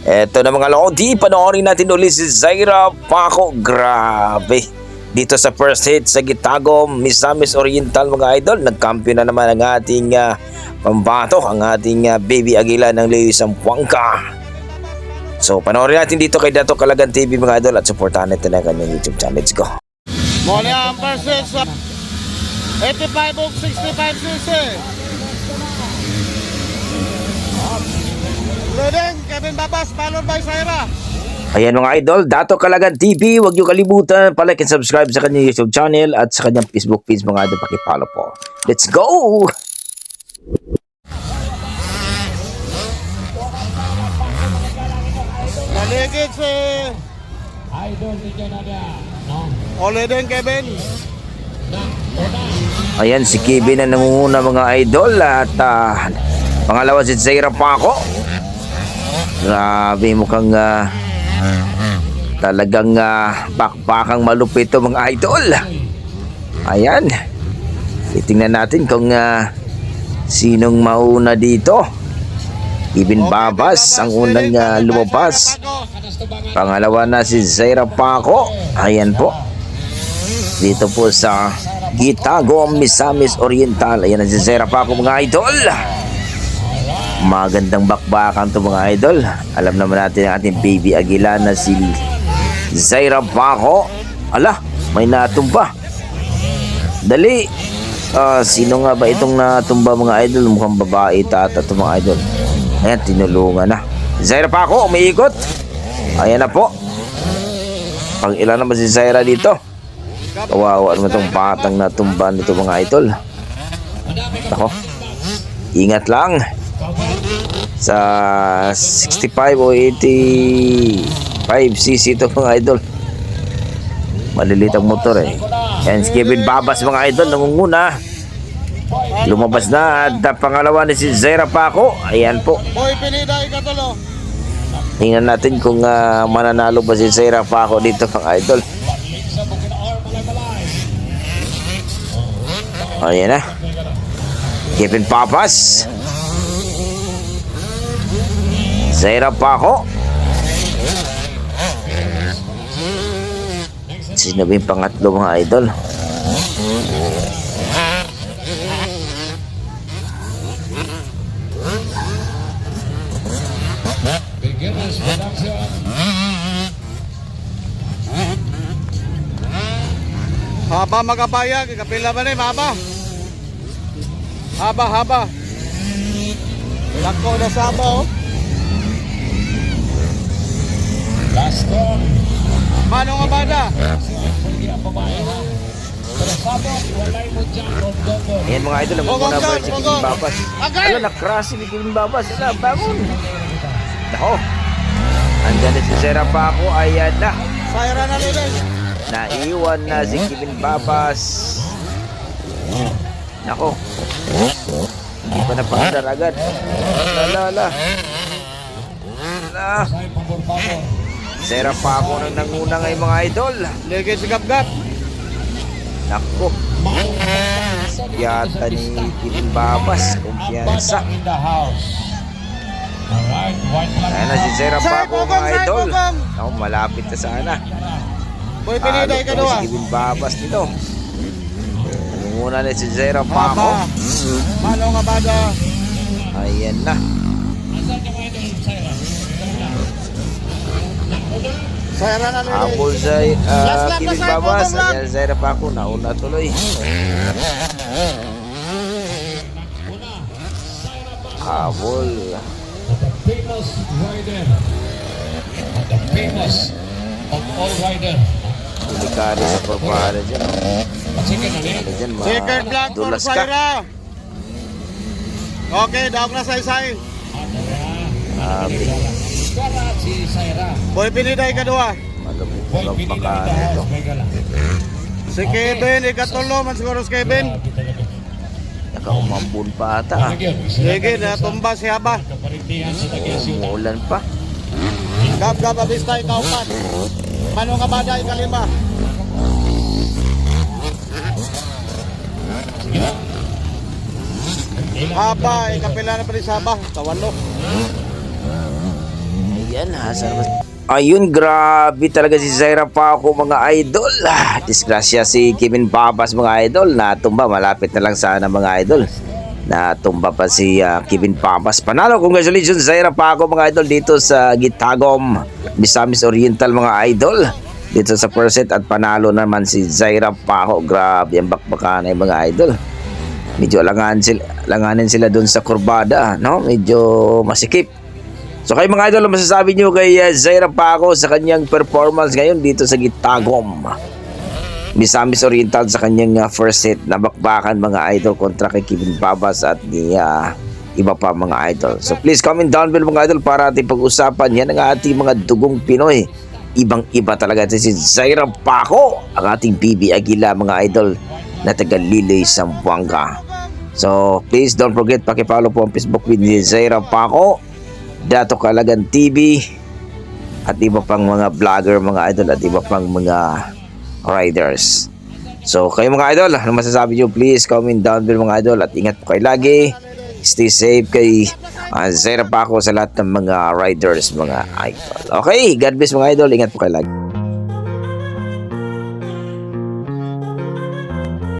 Eto na mga lodi, panoorin natin ulit si Zaira Paco. Grabe. Dito sa first hit sa Gitagom, Misamis Oriental mga idol, nagkampiyon na naman ang ating pambato, ang ating baby Aguila ng Lady Sampuangka. So panoorin natin dito kay Dato Kalagan TV mga idol at supportahan natin ang kanyang YouTube channel. Let's go. Muna ang first hit sa 85 o 65cc. Leading, Kevin Babas, followed by Zaira. Ayan mga idol, Dato Kalagan TV, huwag niyo kalimutan palike and subscribe sa kanyang YouTube channel at sa kanyang Facebook page mga idol, pakipollow po. Let's go! Naligid si o leading Kevin. Ayan si Kevin na nangunguna mga idol at pangalawa si Zaira Paco. Grabe, mukhang talagang bakbakang malupit ito mga idol. Ayan, titingnan natin kung sinong mauna dito. Kevin Babas ang unang lumabas. Pangalawa na si Zaira Paco. Ayan po, dito po sa Gitagom, Misamis Oriental. Ayan na si Zaira Paco mga idol. Magandang bakbakan to mga idol. Alam naman natin ang ating baby Aguila na si Zaira Paco. Ala, may natumba. Dali. Sino nga ba itong natumba mga idol? Mukhang babae tata to mga idol. Ayan, tinulungan na. Zaira Paco, umiikot. Ayan na po. Pang ilan naman si Zaira dito. Kawawa naman itong patang natumba nito mga idol. Ako, ingat lang. Sa 65 o 85cc ito mga idol, malilit ang motor eh. And si Kevin Babas mga idol nangunguna, lumabas na at pangalawa ni si Zaira Paco. Ayan po, Boy Pinida ikatulo. tingnan natin kung mananalo ba si Zaira Paco dito mga idol. Ayan na, Kevin Babas, Zaira Paco. Sino ba yung pangatlo mga idol? Haba magkabayag, kapila ba na yung haba? Haba. Lako na sa haba oh. Mano nga bada? Ayan mga idol, ang muna ba si Kevin Babas? Ala, nakrasi ni Kevin Babas. Ala, bangon. Nako, andyan na si Zaira Paco. Ayan na, Zaira na leading. naiwan na si Kevin Babas. Nako, hindi pa napaandar agad. Ala. Zaira Paco nang nanguna ngayon mga idol. Ligid si Gap-Gap. Nako, yata ni Kevin Babas, kumpiyansa. Ayan na si Zaira Paco mga idol. Ako, malapit na sana. Boy Pinida Si ikadua. Kevin Babas nito. Nangunguna na si Zaira Paco. Haba. Mano nga bada? Ayan na. Zaira na leading. Habol sa Kevin Babas. Ayan, Zaira Paco nauna tuloy. Habol. The famous rider, the famous of all rider. Delikado sa pagpahara dyan. Sige na rin. Ano dyan, Second block for madulas ka. Zaira. Okay, daog na saysay. Kara si Zaira. Boy Pinida ikadua. Malupit Boy, lang pinili baka na ito. house. May gala. Si Kevin ikatulo man siguro si Kevin. Nakaumambun pa ata. Ligid na tumba si Haba. Kaparintihan sa Tagiasuta. Umuulan pa. Gap-Gap abista ikaupat. Mano nga bada ikalima. Sige na. Haba, ikapila na pa rin sa haba. Kawalo. Yan, ayun, grabe talaga si Zaira Paco mga idol. Disgrasya si Kevin Babas mga idol. Natumba, malapit na lang sana mga idol. Natumba pa si Kevin Babas. Panalo, congratulations Zaira Paco mga idol dito sa Gitagom, Misamis Oriental mga idol. Dito sa first set at panalo naman si Zaira Paco. Grabe ang bakbakan ay mga idol. Medyo langanin sila doon sa kurbada, no? Medyo masikip. So kayo mga idol, masasabi nyo kay Zaira Paco sa kanyang performance ngayon dito sa Gitagom, Misamis Oriental sa kanyang first set na bakbakan mga idol kontra kay Kevin Babas at ni iba pa mga idol. So please comment down below mga idol para ating pag-usapan. Yan ang ating mga dugong Pinoy. Ibang iba talaga si Zaira Paco, ang ating BB Aguila mga idol na taga Liloy, Zamboanga. So please don't forget paki-follow po ang Facebook with ni Zaira Paco, Dato Kalagan TV, at iba pang mga vlogger mga idol at iba pang mga riders. So kayo mga idol, ano masasabi nyo? Please comment down below mga idol at ingat po kayo lagi. Stay safe kay Zaira Paco sa lahat ng mga riders mga idol. Okay, God bless mga idol, ingat po kayo lagi.